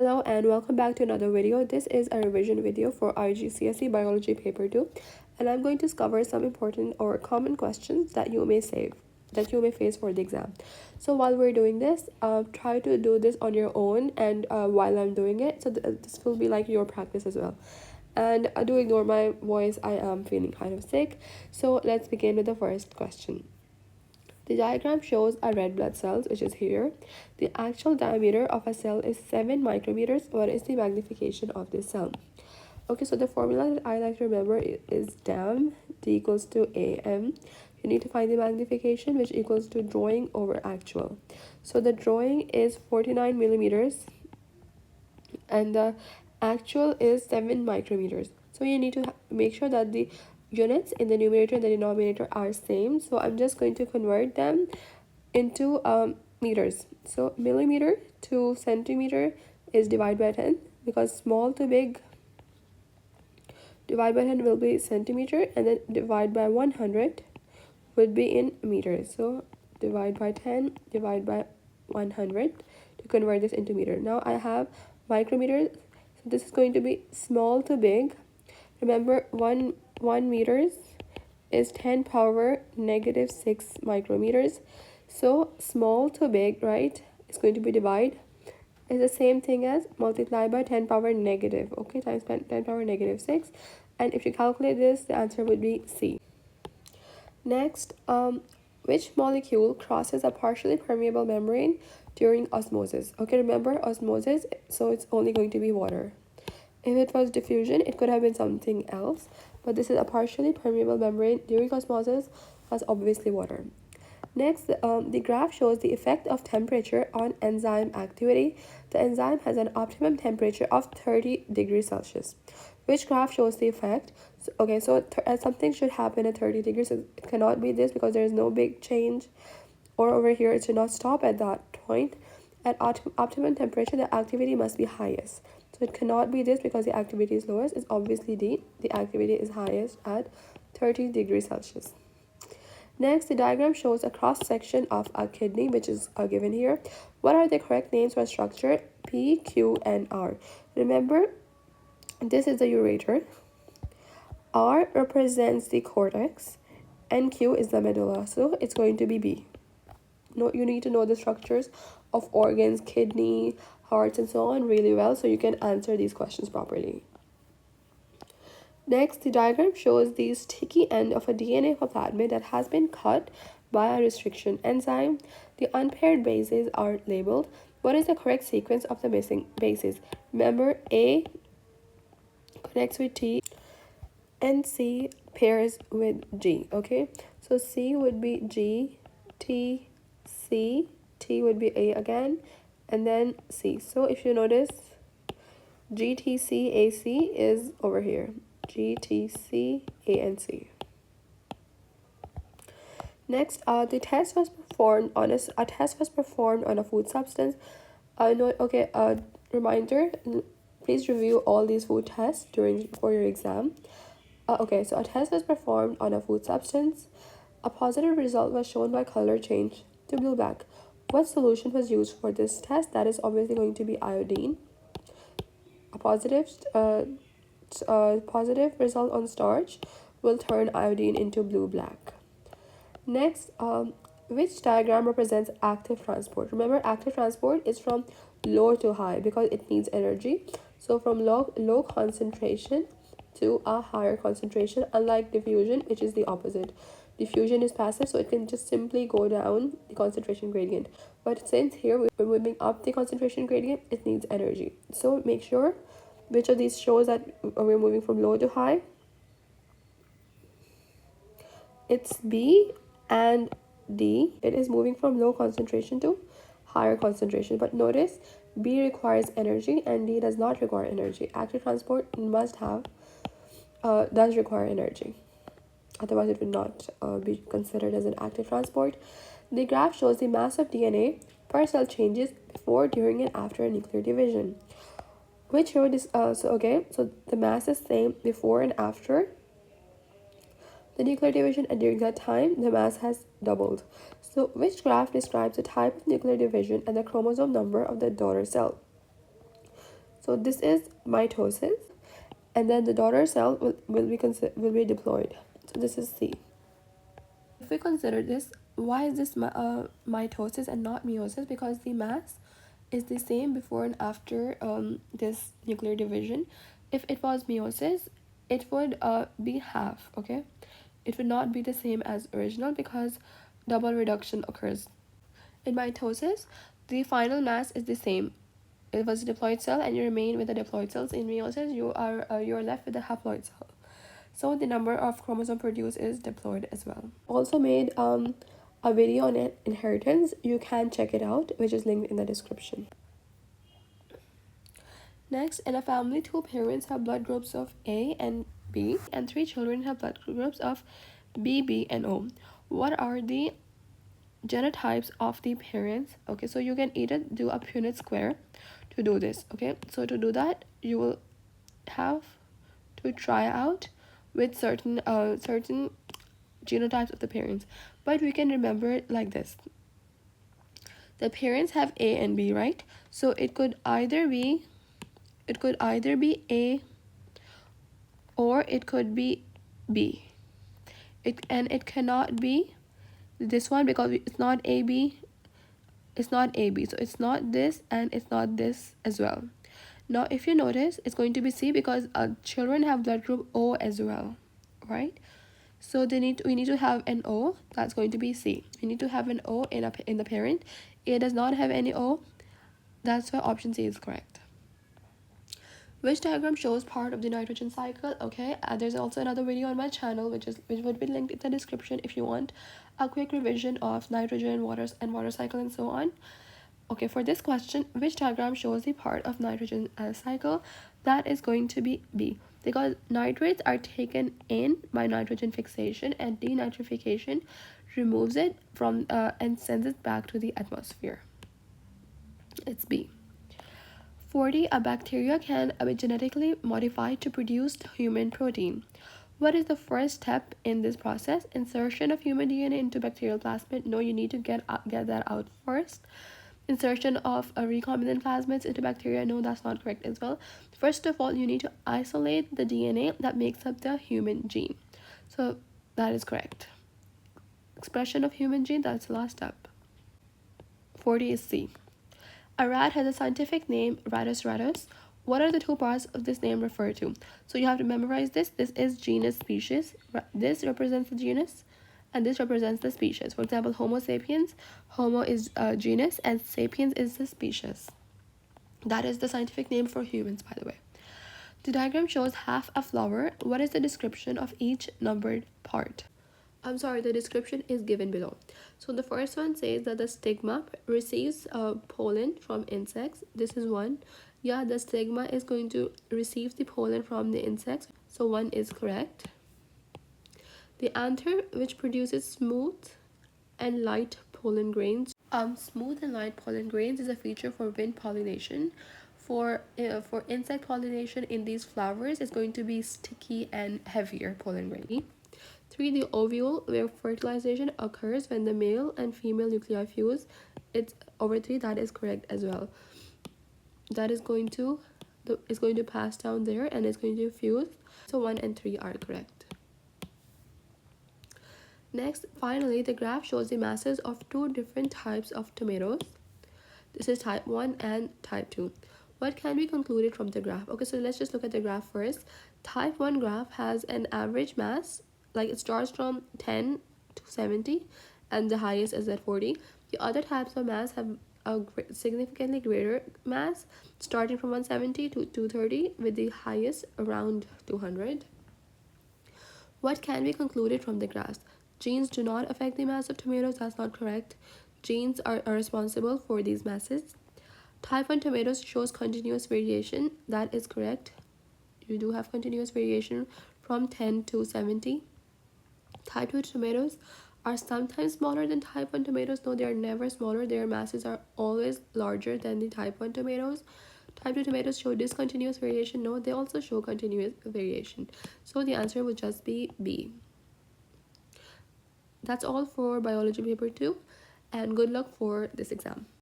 Hello and welcome back to another video. This is a revision video for IGCSE Biology Paper 2, and I'm going to cover some important or common questions that you may face for the exam. So while we're doing this, try to do this on your own and while I'm doing it, so this will be like your practice as well. And do ignore my voice, I am feeling kind of sick. So let's begin with the first question. The diagram shows a red blood cells, which is here. The actual diameter of a cell is 7 micrometers. What is the magnification of this cell? Okay, so the formula that I like to remember is DAM, D equals to AM. You need to find the magnification, which equals to drawing over actual. So the drawing is 49 millimeters and the actual is 7 micrometers. So you need to make sure that the units in the numerator and the denominator are same. So I'm just going to convert them into meters. So millimeter to centimeter is divide by 10, because small to big divide by 10 will be centimeter, and then divide by 100 would be in meters. So divide by 10, divide by 100 to convert this into meter. Now I have micrometers, so this is going to be small to big. Remember, one meters is 10 power negative 6 micrometers. So small to big, right, is going to be divide is the same thing as multiply by 10 power negative, okay, times 10 power negative 6. And if you calculate this, the answer would be C. Next, which molecule crosses a partially permeable membrane during osmosis? Okay, remember osmosis, so it's only going to be water. If it was diffusion, it could have been something else, but this is a partially permeable membrane during osmosis, as obviously water. Next, the graph shows the effect of temperature on enzyme activity. The enzyme has an optimum temperature of 30 degrees Celsius. Which graph shows the effect? So something should happen at 30 degrees. So it cannot be this because there is no big change. Or over here, it should not stop at that point. At optimum temperature, the activity must be highest. So it cannot be this because the activity is lowest. It's obviously D. The activity is highest at 30 degrees Celsius. Next, the diagram shows a cross-section of a kidney, which is given here. What are the correct names for structure P, Q, and R? Remember, this is the ureter. R represents the cortex, and Q is the medulla. So it's going to be B. No, you need to know the structures of organs, kidney, hearts, and so on really well, so you can answer these questions properly. Next, the diagram shows the sticky end of a DNA plasmid that has been cut by a restriction enzyme. The unpaired bases are labeled. What is the correct sequence of the missing bases? Remember, A connects with T and C pairs with G, okay? So C would be G, T, C, T would be A again, and then C. So if you notice, GTCAC is over here. GTC, A, and C. Next, the test was performed on a food substance. Reminder, please review all these food tests for your exam. So a test was performed on a food substance. A positive result was shown by color change to blue black. What solution was used for this test? That is obviously going to be iodine. A positive result on starch will turn iodine into blue black. Next, which diagram represents active transport? Remember, active transport is from low to high because it needs energy. So from low concentration to a higher concentration, unlike diffusion, which is the opposite. Diffusion is passive, so it can just simply go down the concentration gradient. But since here we're moving up the concentration gradient, it needs energy. So make sure which of these shows that we're moving from low to high. It's B and D. It is moving from low concentration to higher concentration. But notice B requires energy and D does not require energy. Active transport does require energy. Otherwise, it would not be considered as an active transport. The graph shows the mass of DNA per cell changes before, during, and after a nuclear division. Which row is so the mass is same before and after the nuclear division, and during that time the mass has doubled. So which graph describes the type of nuclear division and the chromosome number of the daughter cell? So this is mitosis, and then the daughter cell will be diploid. So this is C. If we consider this, why is this mitosis and not meiosis? Because the mass is the same before and after this nuclear division. If it was meiosis, it would be half, okay? It would not be the same as original because double reduction occurs. In mitosis, the final mass is the same. It was a diploid cell and you remain with the diploid cells. In meiosis, you're left with the haploid cell. So the number of chromosome produced is diploid as well. Also made a video on inheritance. You can check it out, which is linked in the description. Next, in a family, 2 parents have blood groups of A and B, and 3 children have blood groups of B, B, and O. What are the genotypes of the parents? Okay, so you can either do a Punnett square to do this. Okay, so to do that, you will have to try out with certain genotypes of the parents, but we can remember it like this. The parents have A and B, right? So it could either be A or it could be B. It cannot be this one because it's not AB. It's not AB, so it's not this and it's not this as well. Now if you notice, it's going to be C because children have blood group O as well, right? So we need to have an O. That's going to be C. We need to have an O in the parent. A does not have any O. That's why option C is correct. Which diagram shows part of the nitrogen cycle? Okay, there's also another video on my channel which would be linked in the description if you want a quick revision of nitrogen, water cycle, and so on. Okay, for this question, which diagram shows the part of nitrogen cycle? That is going to be B, because nitrates are taken in by nitrogen fixation and denitrification removes it from and sends it back to the atmosphere. It's B. 40. A bacteria can be genetically modified to produce human protein. What is the first step in this process? Insertion of human DNA into bacterial plasmid. No, you need to get that out first. Insertion of recombinant plasmids into bacteria. No, that's not correct as well. First of all, you need to isolate the DNA that makes up the human gene. So that is correct. Expression of human gene, that's the last step. 40 is C. A rat has a scientific name, Rattus rattus. What are the 2 parts of this name refer to? So you have to memorize this. This is genus, species. This represents the genus and this represents the species. For example, Homo sapiens, Homo is genus and sapiens is the species. That is the scientific name for humans, by the way. The diagram shows half a flower. What is the description of each numbered part? I'm sorry, the description is given below. So the first one says that the stigma receives pollen from insects. This is 1. Yeah, the stigma is going to receive the pollen from the insects. So 1 is correct. The anther, which produces smooth and light pollen grains. Smooth and light pollen grains is a feature for wind pollination. For insect pollination in these flowers, it's going to be sticky and heavier pollen grain. 3. The ovule, where fertilization occurs when the male and female nuclei fuse. It's over 3. That is correct as well. That is going to pass down there and it's going to fuse. So 1 and 3 are correct. Next, finally, the graph shows the masses of 2 different types of tomatoes. This is type 1 and type 2. What can be concluded from the graph? Okay, so let's just look at the graph first. Type 1 graph has an average mass, like it starts from 10 to 70 and the highest is at 40. The other types of mass have a significantly greater mass, starting from 170 to 230 with the highest around 200. What can be concluded from the graph? Genes do not affect the mass of tomatoes. That's not correct. Genes are responsible for these masses. Type 1 tomatoes shows continuous variation. That is correct. You do have continuous variation from 10 to 70. Type 2 tomatoes are sometimes smaller than type 1 tomatoes. No, they are never smaller. Their masses are always larger than the type 1 tomatoes. Type 2 tomatoes show discontinuous variation. No, they also show continuous variation. So the answer would just be B. That's all for biology paper 2, and good luck for this exam.